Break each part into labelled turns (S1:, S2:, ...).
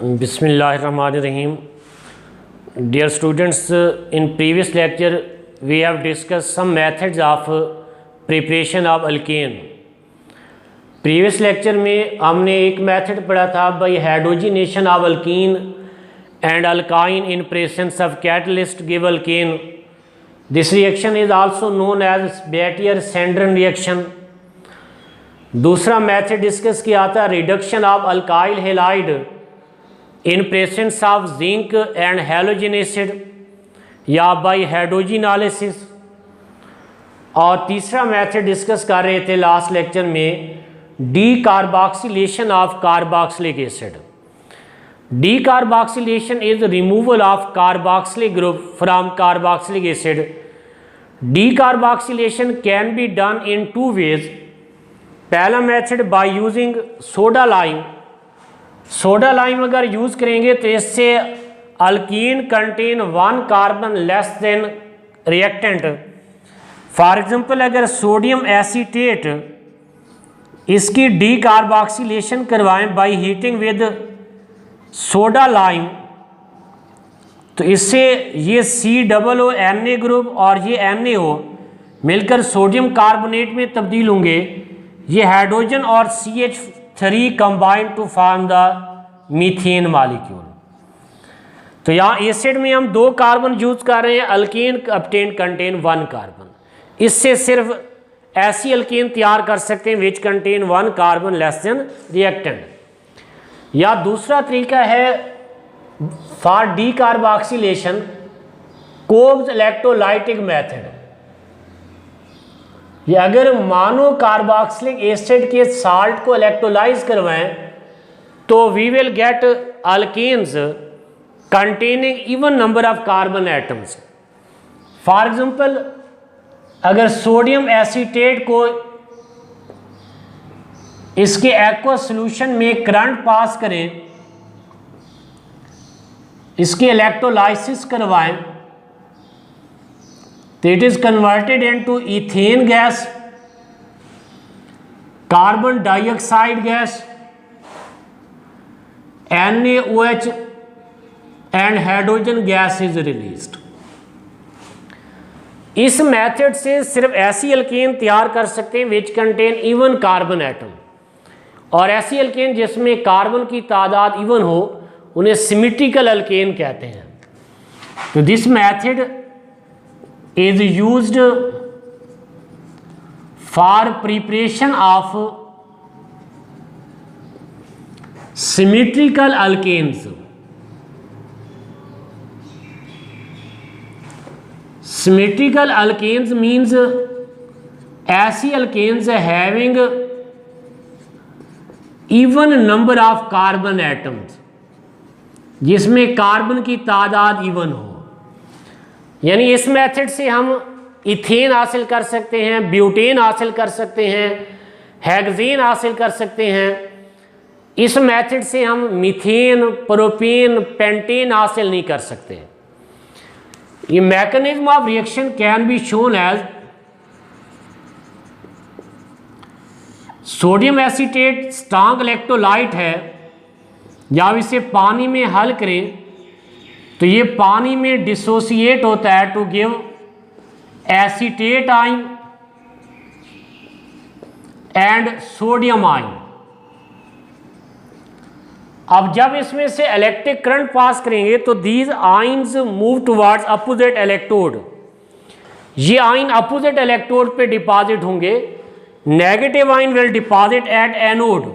S1: Bismillahirrahmanirrahim. Dear students, in previous lecture we have discussed some methods of preparation of alkane. Previous lecture में हमने एक method पढ़ा था by hydrogenation of alkene and alkyne in presence of catalyst give alkane. This reaction is also known as Sabatier Senderens reaction. दूसरा method discuss किया था reduction of alkyl halide in presence of zinc and halogen acid या by hydrogenolysis. और तीसरा method discuss कर रहे थे last lecture में decarboxylation of carboxylic acid. Decarboxylation is removal of carboxylic group from carboxylic acid. Decarboxylation can be done in two ways. पहला method by using soda lime. Soda lime अगर use करेंगे तो इससे alkene contain 1 carbon less than reactant. For example अगर sodium acetate इसकी decarboxylation करवाएं by heating with soda lime तो इससे ये COO ग्रुप और ये NaO मिलकर सोडियम कार्बोनेट में तब्दील होंगे. ये हाइड्रोजन और CH3 combine to form the methane molecule. तो यहाँ एसिड में हम 2 कार्बन यूज कर रहे हैं. Alkane obtain contain 1 carbon. इससे सिर्फ ऐसी अल्केन तैयार कर सकते हैं which contain 1 carbon less than reactant. या दूसरा तरीका है for decarboxylation Kolbe's electrolytic method. ये अगर मानो कार्बोक्सिलिक एसिड के साल्ट को इलेक्ट्रोलाइज करवाएं तो we will get alkanes containing even number of carbon atoms. For example अगर सोडियम एसीटेट को इसके एक्वा सॉल्यूशन में करंट पास करें, इसके इलेक्ट्रोलाइसिस करवाएं तो it is converted into ethane gas, carbon dioxide gas, NaOH and hydrogen gas is released. इस method से सिर्फ ऐसी अल्केन तैयार कर सकते हैं which contain even carbon atom. और ऐसी अल्केन जिसमें कार्बन की तादाद इवन हो उन्हें सिमेट्रिकल अल्केन कहते हैं. तो this method is used for preparation of symmetrical alkanes. Symmetrical alkanes means ऐसी alkanes having even number of carbon atoms जिसमें कार्बन की तादाद इवन हो. यानी इस मेथड से हम इथेन हासिल कर सकते हैं, ब्यूटेन हासिल कर सकते हैं, हेक्सेन हासिल कर सकते हैं. इस मेथड से हम मीथेन, प्रोपेन, पेंटेन हासिल नहीं कर सकते. ये mechanism of reaction can be shown as sodium acetate strong electrolyte है. जब इसे पानी में हल करें तो ये पानी में डिसोसिएट होता है to give acetate ion and sodium ion. अब जब इसमें से इलेक्ट्रिक करंट पास करेंगे तो these ions move towards opposite electrode. ये आयन अपोजिट इलेक्ट्रोड पे डिपॉजिट होंगे. Negative ion will deposit at anode.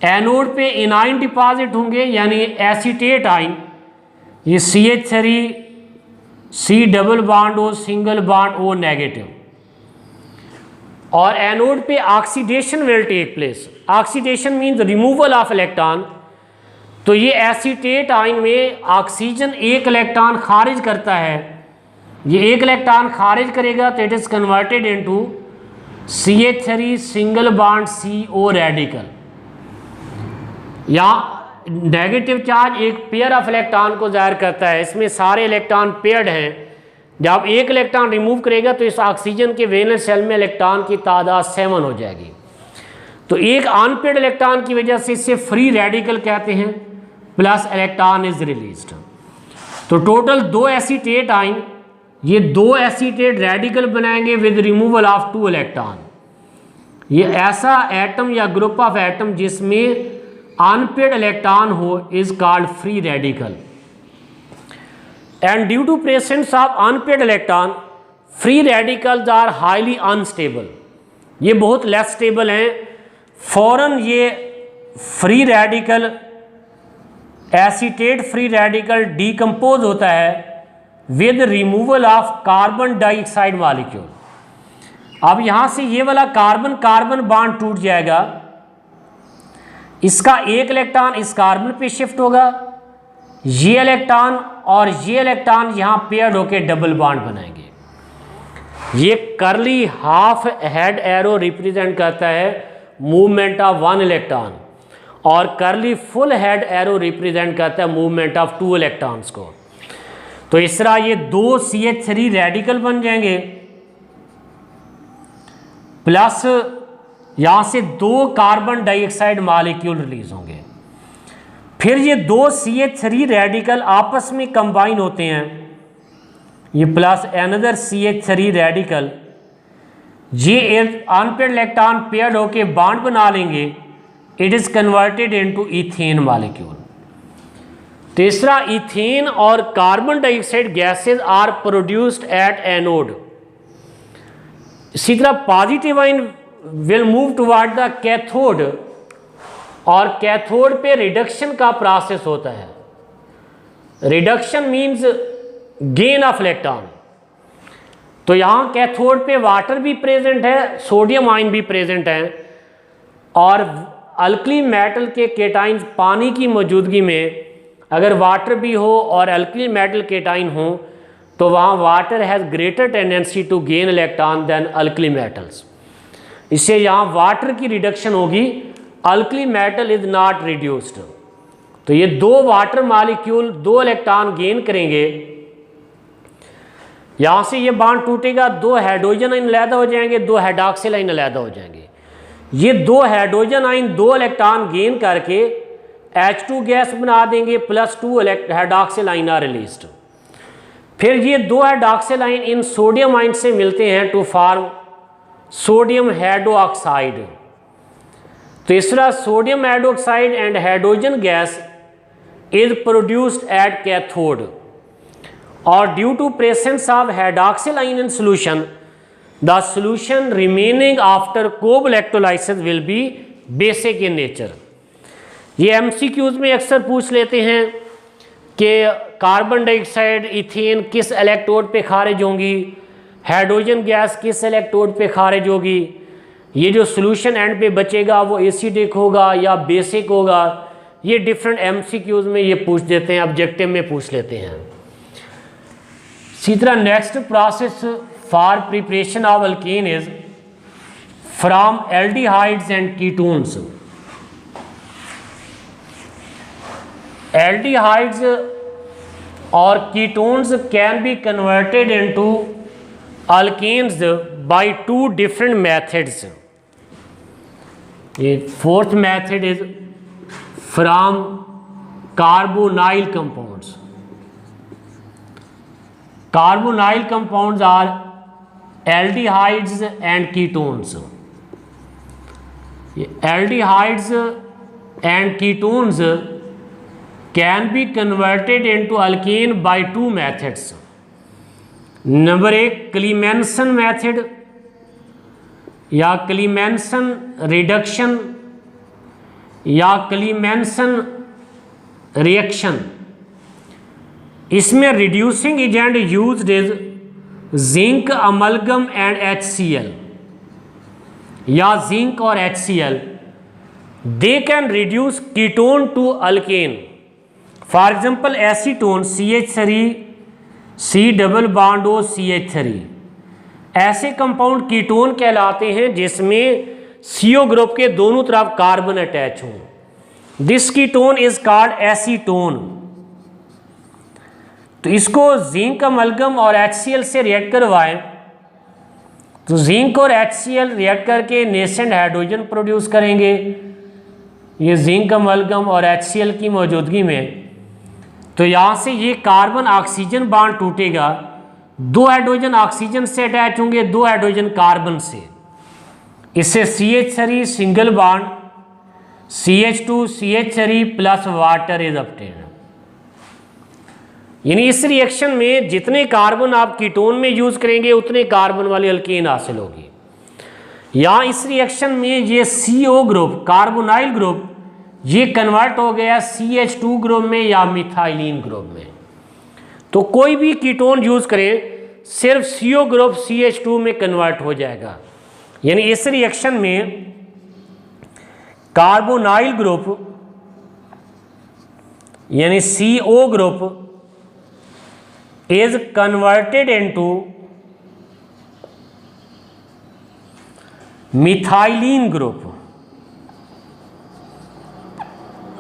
S1: Anode पे इनाइन डिपॉजिट होंगे यानी एसीटेट आयन. ये CH3 C double bond O single bond O negative. और एनोड पे oxidation will take place. Oxidation means removal of electron. तो ये acetate ion में oxygen एक इलेक्ट्रॉन खारिज करता है. ये एक इलेक्ट्रॉन खारिज करेगा तो it is converted into CH3 single bond CO radical. यहाँ नेगेटिव चार्ज एक पेयर ऑफ इलेक्ट्रॉन को जाहिर करता है. इसमें सारे इलेक्ट्रॉन पेयर्ड हैं. जब एक इलेक्ट्रॉन रिमूव करेगा तो इस ऑक्सीजन के वैलेंस शेल में इलेक्ट्रॉन की तादाद 7 हो जाएगी. तो एक अनपेड इलेक्ट्रॉन की वजह से इसे फ्री रेडिकल कहते हैं, प्लस इलेक्ट्रॉन इज रिलीज्ड। तो टोटल 2 एसीटेट आइन, ये 2 एसीटेट रेडिकल बनाएंगे विद रिमूवल ऑफ 2 इलेक्ट्रॉन। ये ऐसा एटम या ग्रुप ऑफ एटम जिसमें अनपेड इलेक्ट्रॉन हो is called free radical. And due to presence of unpaired electron free radicals are highly unstable, ये बहुत less stable हैं। फौरन ये free radical, acetate free radical decompose होता है with removal of carbon dioxide molecule. अब यहां से ये वाला कार्बन कार्बन बॉन्ड टूट जाएगा, इसका एक इलेक्ट्रॉन इस कार्बन पे शिफ्ट होगा, ये इलेक्ट्रॉन और ये इलेक्ट्रॉन यहां पेयर्ड होकर डबल बॉन्ड बनाएंगे। ये करली हाफ हेड एरो रिप्रेजेंट करता है मूवमेंट ऑफ 1 इलेक्ट्रॉन और करली फुल हेड एरो रिप्रेजेंट करता है मूवमेंट ऑफ 2 इलेक्ट्रॉन्स को। तो इस तरह ये 2 CH3 रेडिकल बन जाएंगे, प्लस यहां से 2 कार्बन डाइऑक्साइड मॉलिक्यूल रिलीज होंगे। फिर ये 2 CH3 रेडिकल आपस में कंबाइन होते हैं, ये प्लस अनदर CH3 रेडिकल, ये अनपेड इलेक्ट्रॉन पेयर्ड होके बॉन्ड बना लेंगे, it is converted into ethane molecule. तीसरा, इथेन और carbon dioxide gases are produced at anode. इसी तरह positive ion will move toward the cathode और कैथोड पे रिडक्शन का प्रोसेस होता है। Reduction means gain of electron. तो यहाँ कैथोड पे वाटर भी प्रेजेंट है, सोडियम आयन भी प्रेजेंट है, और अल्कली मेटल के केटाइंस पानी की मौजूदगी में अगर वाटर भी हो और अल्कली मेटल केटाइन हो तो वहाँ water has greater tendency to gain electron than alkali metals. इससे यहाँ वाटर की रिडक्शन होगी, alkali metal is not reduced. तो ये 2 वाटर मॉलिक्यूल 2 इलेक्ट्रॉन गेन करेंगे, यहाँ से ये बॉन्ड टूटेगा, 2 हाइड्रोजन आयन अलहदा हो जाएंगे, 2 हाइड्रॉक्सिल आयन अलहदा हो जाएंगे। ये 2 हाइड्रोजन आयन 2 इलेक्ट्रॉन गेन करके H2 गैस बना देंगे, plus 2 hydroxyl ion are released. फिर ये 2 हाइड्रॉक्सिल आयन इन सोडियम आयन से मिलते हैं टू फॉर्म सोडियम हाइड्रोक्साइड। तो इस तरह sodium hydroxide and hydrogen gas is produced at cathode, और due to presence of hydroxyl ion in solution the solution remaining after Kolbe electrolysis will be basic in nature. ये MCQs में अक्सर पूछ लेते हैं कि कार्बन डाइऑक्साइड इथेन किस electrode पे खारिज होंगी, हाइड्रोजन गैस किस इलेक्ट्रोड पे खारिज होगी, ये जो सोल्यूशन एंड पे बचेगा वो एसिडिक होगा या बेसिक होगा। ये डिफरेंट MCQs में ये पूछ देते हैं, ऑब्जेक्टिव में पूछ लेते हैं। इसी तरह next process for preparation of alkane is from aldehydes and ketones. Aldehydes और ketones can be converted into alkanes by 2 different methods. ये 4th method is from carbonyl compounds. Carbonyl compounds are aldehydes and ketones. Aldehydes and ketones can be converted into alkane by 2 methods. Number 1 Clemmensen method या Clemmensen reduction या Clemmensen reaction. इसमें reducing agent used is zinc amalgam and HCl या zinc और HCl। They can reduce ketone to alkane. For example acetone CH3 C double bond O CH3। ऐसे compound ketone कहलाते हैं जिसमें CO group के दोनों तरफ कार्बन अटैच हों। This ketone is called acetone. तो इसको जिंक अमलगम और HCl से रिएक्ट करवाएं तो जिंक और HCl रिएक्ट करके नेसेंट हाइड्रोजन प्रोड्यूस करेंगे, ये जिंक अमलगम और HCl की मौजूदगी में। तो यहाँ से ये कार्बन ऑक्सीजन बॉन्ड टूटेगा, 2 हाइड्रोजन ऑक्सीजन से अटैच होंगे, 2 हाइड्रोजन कार्बन से। इससे CH3 single bond CH2 CH3 plus water is obtained. यानी इस रिएक्शन में जितने कार्बन आप कीटोन में यूज करेंगे उतने कार्बन वाली अल्केन हासिल होगी। यहाँ इस रिएक्शन में ये CO ग्रुप, कार्बोनाइल ग्रुप, ये कन्वर्ट हो गया CH2 ग्रुप में या मिथाइलिन ग्रुप में। तो कोई भी कीटोन यूज करें सिर्फ CO ग्रुप CH2 में कन्वर्ट हो जाएगा। यानी इस रिएक्शन में कार्बोनाइल ग्रुप यानी CO group is converted into methylene group,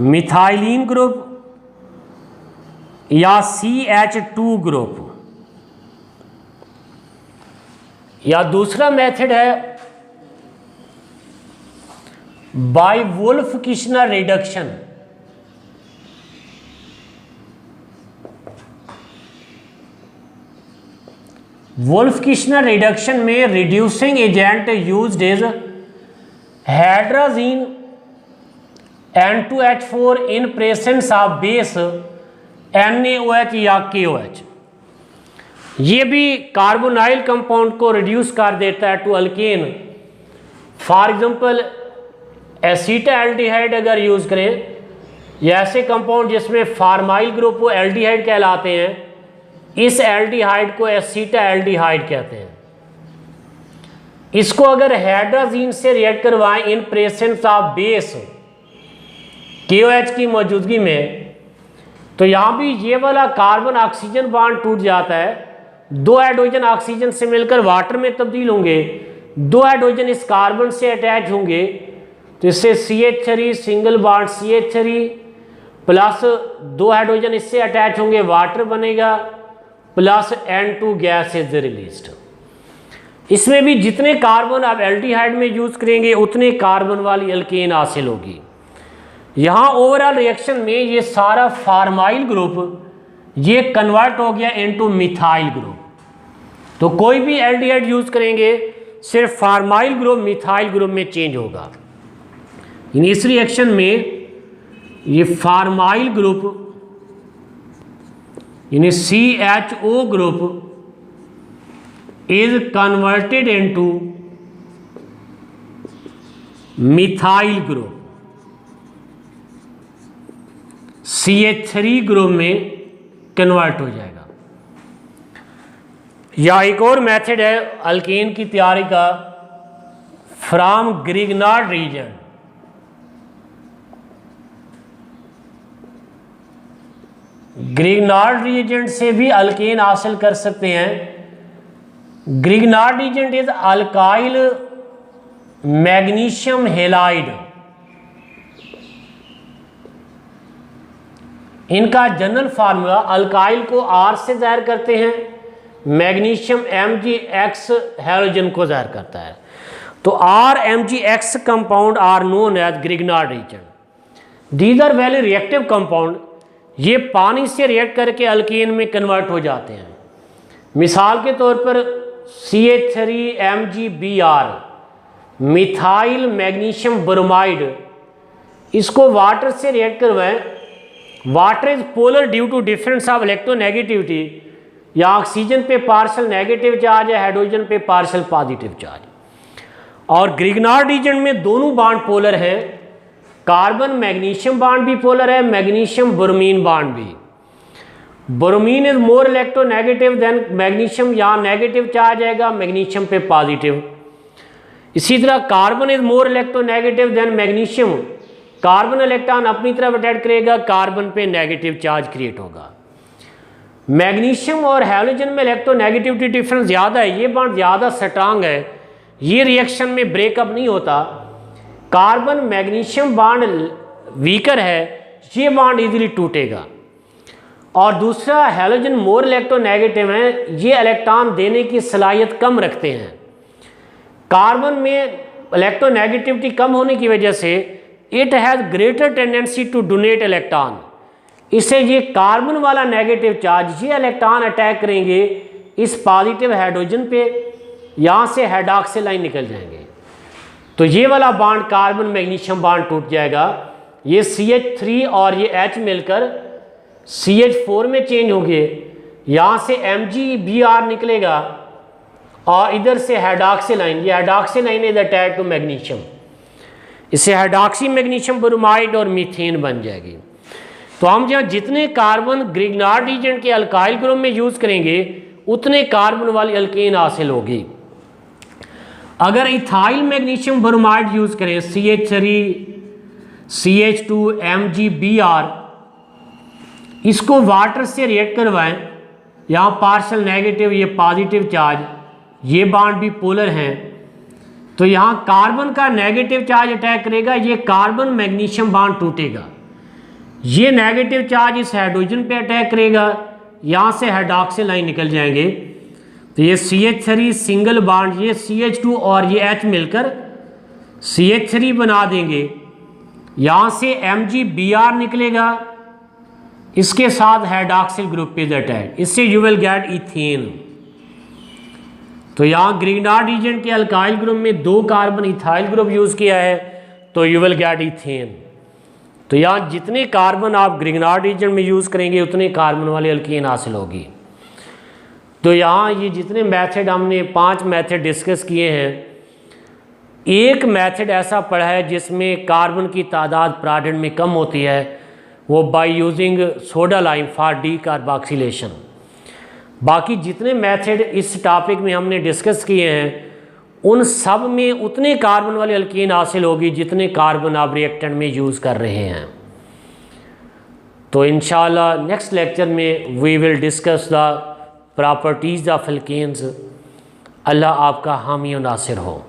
S1: methylene group या CH2 ग्रुप, या दूसरा मेथड है bye Wolff-Kishner reduction. Wolff-Kishner reduction में reducing agent used is hydrazine N2H4 in presence of base NaOH या KOH। ये भी carbonyl compound को reduce कर देता है टू अल्केन। फॉर एग्जांपल एसीटाल्डिहाइड अगर यूज करें या ऐसे कंपाउंड जिसमें फार्माइल ग्रुप वो एल्डिहाइड कहलाते हैं, इस एल्डिहाइड को एसीटाल्डिहाइड कहते हैं। इसको अगर हाइड्रोजीन से रिएक्ट करवाएं इन प्रेजेंस ऑफ बेस KOH की मौजूदगी में, तो यहाँ भी ये वाला कार्बन ऑक्सीजन बॉन्ड टूट जाता है, 2 हाइड्रोजन ऑक्सीजन से मिलकर वाटर में तब्दील होंगे, 2 हाइड्रोजन इस कार्बन से अटैच होंगे, तो इससे CH3 single bond CH3 plus 2 hydrogen इससे अटैच होंगे, वाटर बनेगा plus N2 gas is released. इसमें भी जितने कार्बन आप एल्डिहाइड में यूज करेंगे उतने कार्बन वाली अल्केन हासिल होगी। यहाँ ओवरऑल रिएक्शन में ये सारा फार्माइल ग्रुप ये कन्वर्ट हो गया इनटू मिथाइल ग्रुप। तो कोई भी एल्डिहाइड यूज करेंगे सिर्फ फार्माइल ग्रुप मिथाइल ग्रुप में चेंज होगा। इस रिएक्शन में ये फार्माइल ग्रुप यानी CHO group is converted into methyl group, CH3 group में कन्वर्ट हो जाएगा। या एक और मेथड है अल्केन की तैयारी का, from Grignard reagent. Grignard reagent से भी अल्केन हासिल कर सकते हैं। Grignard reagent is alkyl magnesium halide. इनका जनरल फार्मूला अल्काइल को R से जाहिर करते हैं, मैग्नीशियम Mgx हैलोजन को जाहिर करता है। तो RMgx compound are known as Grignard reagent. These are very reactive compound, ये पानी से रिएक्ट करके अल्केन में कन्वर्ट हो जाते हैं। मिसाल के तौर पर CH3MgBr मिथाइल मैग्नीशियम ब्रोमाइड, इसको वाटर से रिएक्ट करवाएं, water is polar due to difference of electronegativity, या ऑक्सीजन पे पार्शियल नेगेटिव चार्ज है, हाइड्रोजन पे पार्शियल पॉजिटिव चार्ज। और ग्रिग्नार्ड रीजन में दोनों बॉन्ड पोलर हैं, कार्बन मैग्नीशियम बॉन्ड भी पोलर है, मैग्नीशियम ब्रोमीन बॉन्ड भी। Bromine is more electronegative than magnesium, यहाँ नेगेटिव चार्ज आएगा, मैग्नीशियम पे पॉजिटिव। इसी तरह carbon is more electronegative than magnesium, carbon electron अपनी तरफ अटैक करेगा, कार्बन पे नेगेटिव चार्ज क्रिएट होगा। मैग्नीशियम और हैलोजन में इलेक्ट्रोनेगेटिविटी डिफरेंस ज़्यादा है, ये बॉन्ड ज़्यादा स्ट्रांग है, ये रिएक्शन में ब्रेकअप नहीं होता। कार्बन मैग्नीशियम बॉन्ड वीकर है, ये बॉन्ड इजीली टूटेगा। और दूसरा हैलोजन मोर इलेक्ट्रोनेगेटिव है, ये इलेक्ट्रॉन देने की सलाहियत कम रखते हैं। कार्बन में इलेक्ट्रोनेगेटिविटी कम होने की वजह से it has greater tendency to donate electron, इससे ये कार्बन वाला नेगेटिव चार्ज ये इलेक्ट्रॉन अटैक करेंगे इस पॉजिटिव हाइड्रोजन पे, यहाँ से हाइड्रॉक्सिल लाइन निकल जाएंगे, तो ये वाला बॉन्ड कार्बन मैग्नीशियम बॉन्ड टूट जाएगा, ये CH3 और ये H मिलकर CH4 में चेंज होंगे, यहाँ से MgBr निकलेगा और इधर से हाइड्रॉक्सिल लाइन, ये hydroxyl line is attach to magnesium, इससे हाइड्रॉक्सी मैग्नीशियम ब्रोमाइड और मीथेन बन जाएगी। तो हम जहाँ जितने कार्बन ग्रिग्नार्ड रीजेंट के अल्काइल ग्रुप में यूज़ करेंगे उतने कार्बन वाली अल्केन हासिल होगी। अगर इथाइल मैग्नीशियम ब्रोमाइड यूज़ करें CH3 CH2 MgBr, इसको वाटर से रिएक्ट करवाएं, यहाँ पार्शल नेगेटिव ये पॉजिटिव चार्ज, ये बॉन्ड भी पोलर हैं, तो यहाँ कार्बन का नेगेटिव चार्ज अटैक करेगा, ये कार्बन मैग्नीशियम बॉन्ड टूटेगा, ये नेगेटिव चार्ज इस हाइड्रोजन पे अटैक करेगा, यहाँ से हाइड्रॉक्सिल लाइन निकल जाएंगे, तो ये CH3 सिंगल बॉन्ड, ये CH2 और ये H मिलकर CH3 बना देंगे, यहाँ से MgBr निकलेगा, इसके साथ हाइड्रॉक्सिल ग्रुप इज अटैच, इससे यू विल गेट इथेन। तो यहाँ ग्रिग्नार्ड रीजेंट के अल्काइल ग्रुप में 2 कार्बन इथाइल ग्रुप यूज़ किया है, तो यू विल गेट इथेन। तो यहाँ जितने कार्बन आप ग्रिग्नार्ड रीजेंट में यूज़ करेंगे उतने कार्बन वाली अल्केन हासिल होगी। तो यहाँ ये जितने मेथड हमने 5 मेथड डिस्कस किए हैं, एक मेथड ऐसा पढ़ा है जिसमें कार्बन की तादाद प्रोडक्ट में कम होती है, वो bye using soda lime for decarboxylation. बाकी जितने मेथड इस टॉपिक में हमने डिस्कस किए हैं उन सब में उतने कार्बन वाली अल्कीन हासिल होगी जितने कार्बन आप रिएक्टेंट में यूज़ कर रहे हैं। तो इंशाल्लाह नेक्स्ट लेक्चर में we will discuss the properties of alkenes. अल्लाह आपका हामी और नासिर हो।